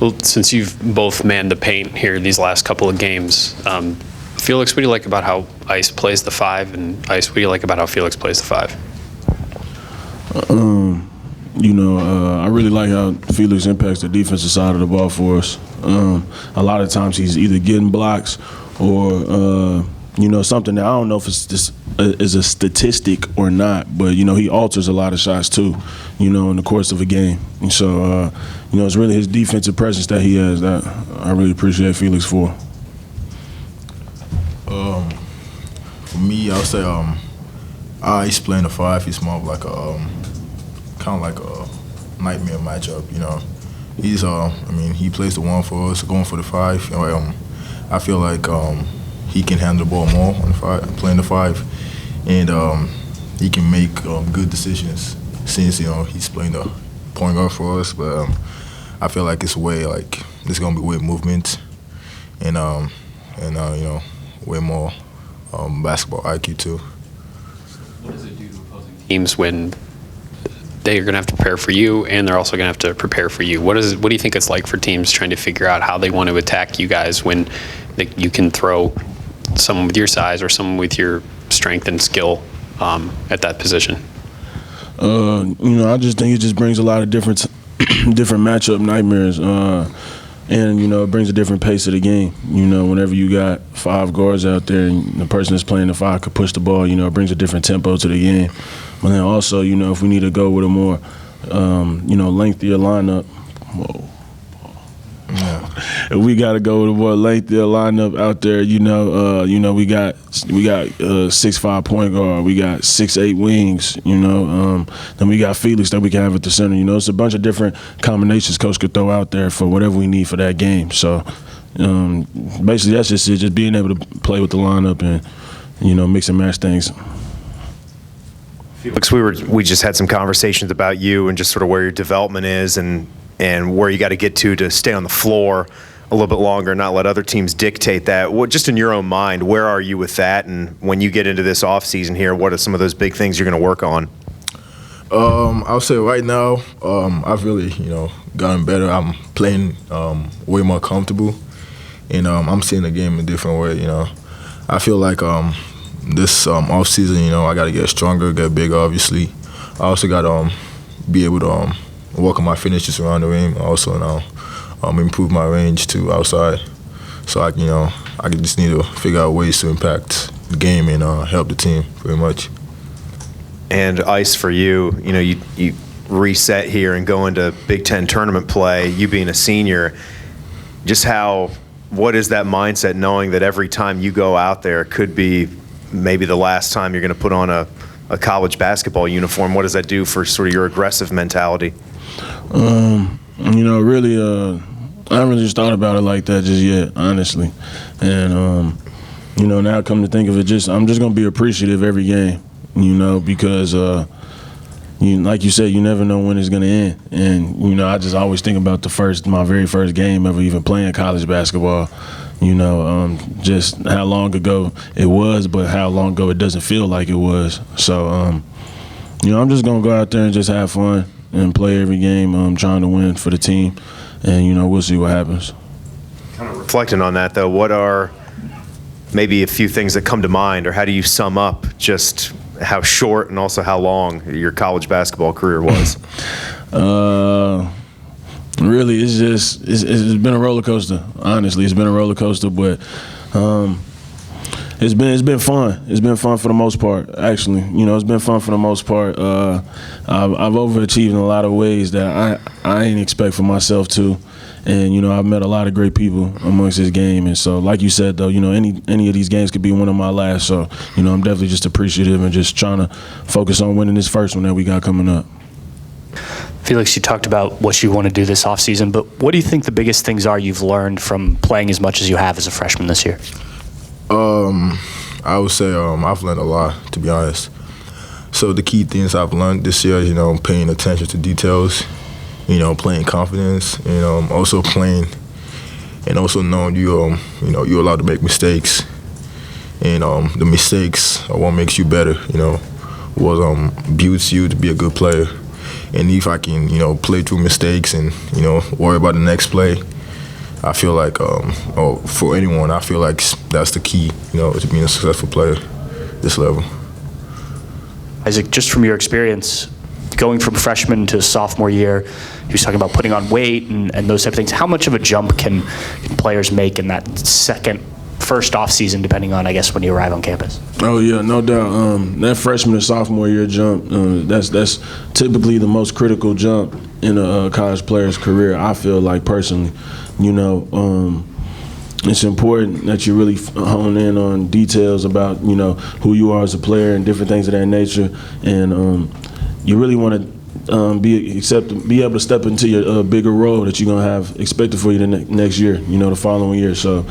Well, since you've both manned the paint here these last couple of games, Felix, what do you like about how Ice plays the 5? And Ice, what do you like about how Felix plays the 5? I really like how Felix impacts the defensive side of the ball for us. A lot of times he's either getting blocks or, something that I don't know if it's just is a statistic or not, but, he alters a lot of shots too, in the course of a game. And so, it's really his defensive presence that he has that I really appreciate Felix for. For me, I'll say Ice playing the 5. He's more of like a kind of like a nightmare matchup. He's he plays the 1 for us, going for the 5. I feel like he can handle the ball more on the 5, playing the 5, and he can make good decisions since he's playing the point guard for us. But I feel like there's gonna be way movement and way more basketball IQ too. What does it do to opposing teams when they're going to have to prepare for you and they're also going to have to prepare for you? What do you think it's like for teams trying to figure out how they want to attack you guys when you can throw someone with your size or someone with your strength and skill at that position? I just think it just brings a lot of different matchup nightmares. And, it brings a different pace to the game. Whenever you got 5 guards out there and the person that's playing the 5 could push the ball, it brings a different tempo to the game. But then also, if we need to go with a more, lengthier lineup, if we got to go with a more lengthier lineup out there, we got 6'5" point guard, we got 6'8" wings, then we got Felix that we can have at the center. It's a bunch of different combinations coach could throw out there for whatever we need for that game. So basically that's just it, just being able to play with the lineup and, mix and match things. Felix, we just had some conversations about you and just sort of where your development is and where you got to get to stay on the floor a little bit longer, not let other teams dictate that. Just in your own mind, where are you with that? And when you get into this off season here, what are some of those big things you're going to work on? I'll say right now, I've really, gotten better. I'm playing way more comfortable, and I'm seeing the game in a different way. I feel like this off season, I got to get stronger, get bigger. Obviously, I also got to be able to work on my finishes around the rim. Also now, improve my range too outside. So I just need to figure out ways to impact the game and help the team very much. And Ice, for you, you reset here and go into Big Ten tournament play. You being a senior, what is that mindset, knowing that every time you go out there could be maybe the last time you're going to put on a college basketball uniform? What does that do for sort of your aggressive mentality? Really, I haven't really just thought about it like that just yet, honestly. And, now come to think of it, I'm just going to be appreciative every game, because, like you said, you never know when it's going to end. And, I just always think about my very first game ever even playing college basketball, just how long ago it was, but how long ago it doesn't feel like it was. So, I'm just going to go out there and just have fun and play every game, trying to win for the team. And, we'll see what happens. Kind of reflecting on that, though, what are maybe a few things that come to mind, or how do you sum up just how short and also how long your college basketball career was? Really, it's been a roller coaster. Honestly, it's been a roller coaster, but it's been fun. It's been fun for the most part. Actually, it's been fun for the most part. I've overachieved in a lot of ways that I didn't expect for myself to, and I've met a lot of great people amongst this game. And so, like you said, though, any of these games could be one of my last. So, I'm definitely just appreciative and just trying to focus on winning this first one that we got coming up. Felix, you talked about what you want to do this offseason, but what do you think the biggest things are you've learned from playing as much as you have as a freshman this year? I would say I've learned a lot, to be honest. So the key things I've learned this year is, paying attention to details, playing confidence, also playing and also knowing you're allowed to make mistakes. And the mistakes are what makes you better, what builds you to be a good player. And if I can, play through mistakes and, worry about the next play, I feel like, for anyone, I feel like that's the key, to being a successful player this level. Isaac, just from your experience, going from freshman to sophomore year, he was talking about putting on weight and those type of things. How much of a jump can players make in that first off season, depending on, I guess, when you arrive on campus? Oh yeah, no doubt. That freshman to sophomore year jump, that's typically the most critical jump in a college player's career. I feel like personally, it's important that you really hone in on details about who you are as a player and different things of that nature, and you really want to be able to step into your bigger role that you're gonna have expected for you the next year, the following year. So.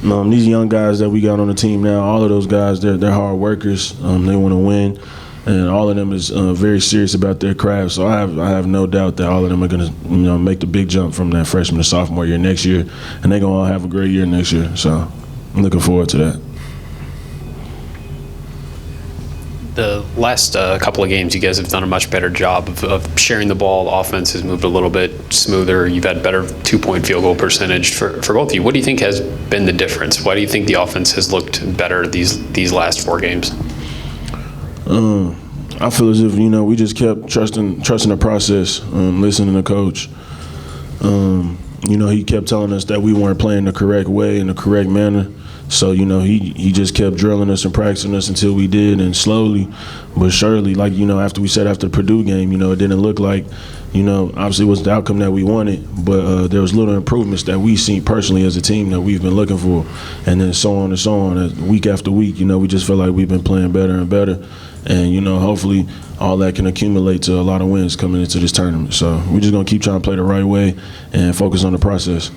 These young guys that we got on the team now, all of those guys, they're hard workers. They want to win, and all of them is very serious about their craft. So I have no doubt that all of them are going to make the big jump from that freshman to sophomore year next year, and they're going to all have a great year next year. So I'm looking forward to that. The last couple of games, you guys have done a much better job of sharing the ball. The offense has moved a little bit smoother. You've had better 2-point field goal percentage for both of you. What do you think has been the difference? Why do you think the offense has looked better these last 4 games? I feel as if we just kept trusting the process, listening to coach. He kept telling us that we weren't playing the correct way in the correct manner. So, he just kept drilling us and practicing us until we did, and slowly but surely, like, after the Purdue game, it didn't look like, obviously it was the outcome that we wanted, but there was little improvements that we seen personally as a team that we've been looking for, and then so on and so on. Week after week, we just feel like we've been playing better and better, and, hopefully all that can accumulate to a lot of wins coming into this tournament. So we're just going to keep trying to play the right way and focus on the process.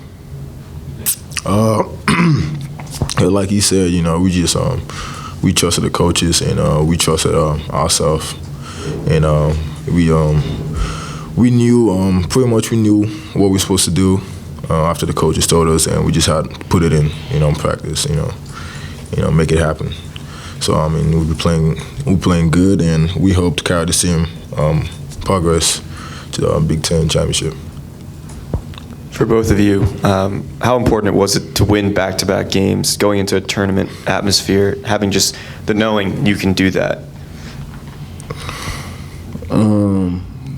Like he said, we just we trusted the coaches and we trusted ourselves, and we knew pretty much we knew what we were supposed to do after the coaches told us, and we just had to put it in practice, make it happen. So we're playing good, and we hope to carry the same progress to the Big Ten championship. For both of you, how important was it to win back-to-back games, going into a tournament atmosphere, having just the knowing you can do that?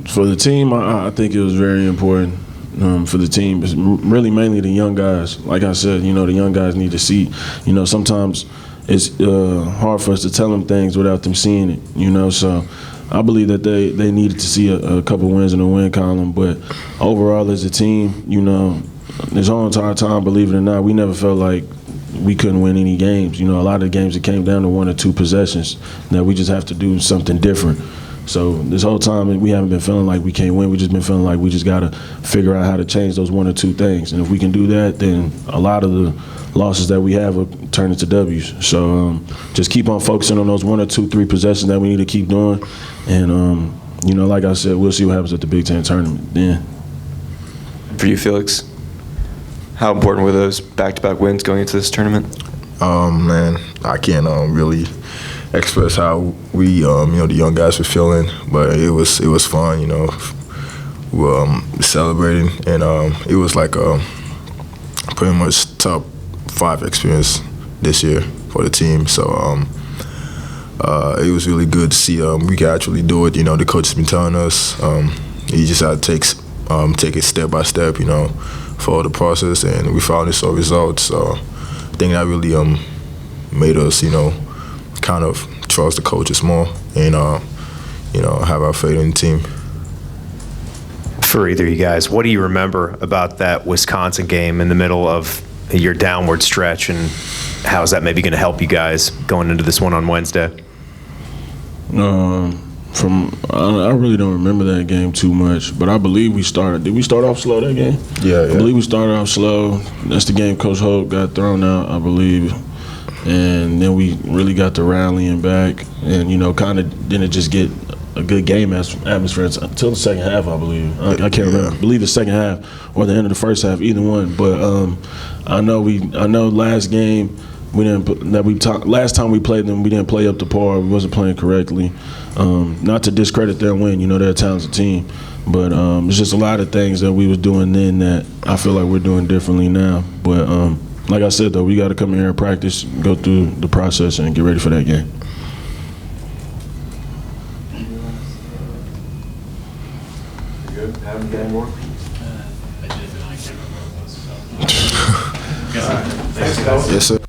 For the team, I think it was very important. For the team, it's really mainly the young guys. Like I said, the young guys need to see. Sometimes it's hard for us to tell them things without them seeing it. So I believe that they needed to see a couple wins in the win column, but overall as a team, this whole entire time, believe it or not, we never felt like we couldn't win any games. A lot of the games, it came down to 1 or 2 possessions that we just have to do something different. So this whole time, we haven't been feeling like we can't win. We just been feeling like we just got to figure out how to change those 1 or 2 things. And if we can do that, then a lot of the losses that we have will turn into W's. So just keep on focusing on those 1 or 2, 3 possessions that we need to keep doing. And, like I said, we'll see what happens at the Big Ten tournament then. For you, Felix, how important were those back-to-back wins going into this tournament? Man, I can't really express how we, the young guys were feeling, but it was fun, we were celebrating, and it was like pretty much top 5 experience this year for the team. So it was really good to see we could actually do it. The coach has been telling us you just had to take it step by step, follow the process, and we finally saw results. So I think that really made us, kind of trust the coaches more and, have our faith in the team. For either of you guys, what do you remember about that Wisconsin game in the middle of your downward stretch, and how is that maybe going to help you guys going into this one on Wednesday? I really don't remember that game too much, but I believe we started. Did we start off slow that game? Yeah. I believe we started off slow. That's the game Coach Hope got thrown out, I believe. And then we really got to rallying back, and kind of didn't just get a good game atmosphere until the second half, I believe. I can't remember. I believe the second half or the end of the first half, either one. But I know last game Last time we played them, we didn't play up to par. We wasn't playing correctly. Not to discredit their win, you know, they're a talented team, but it's just a lot of things that we was doing then that I feel like we're doing differently now. But like I said, though, we got to come in here and practice, go through the process, and get ready for that game. Good. Haven't got any more? Yes, sir.